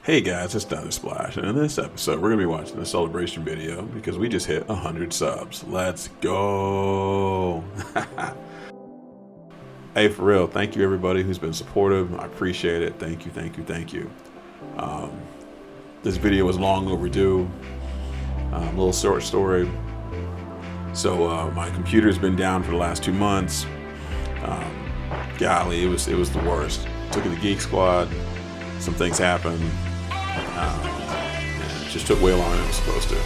Hey guys, it's Splash, and in this episode we're going to be watching a celebration video because we just hit 100 subs. Let's go! Hey, for real, thank you everybody who's been supportive. I appreciate it. Thank you, thank you, thank you. This video was long overdue. A little short story. So my computer's been down for the last 2 months. Golly, it was the worst. Took it to Geek Squad. Some things happened. And it just took way longer than it was supposed to.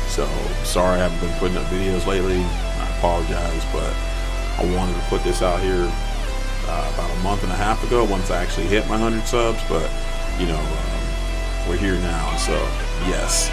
So sorry I haven't been putting up videos lately. I apologize, but I wanted to put this out here about a month and a half ago once I actually hit my 100 subs. But you know, we're here now, so yes.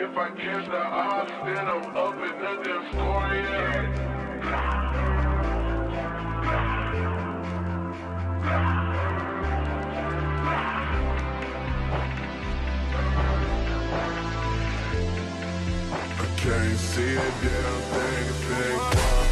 If I catch the odds, then I'm up in the damn score, I can't see a damn thing if it ain't fun.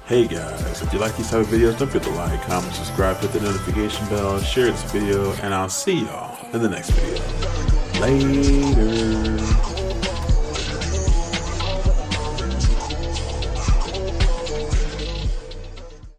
Hey guys, if you like these type of videos, don't forget to like, comment, subscribe, hit the notification bell, share this video, and I'll see y'all in the next video. Later.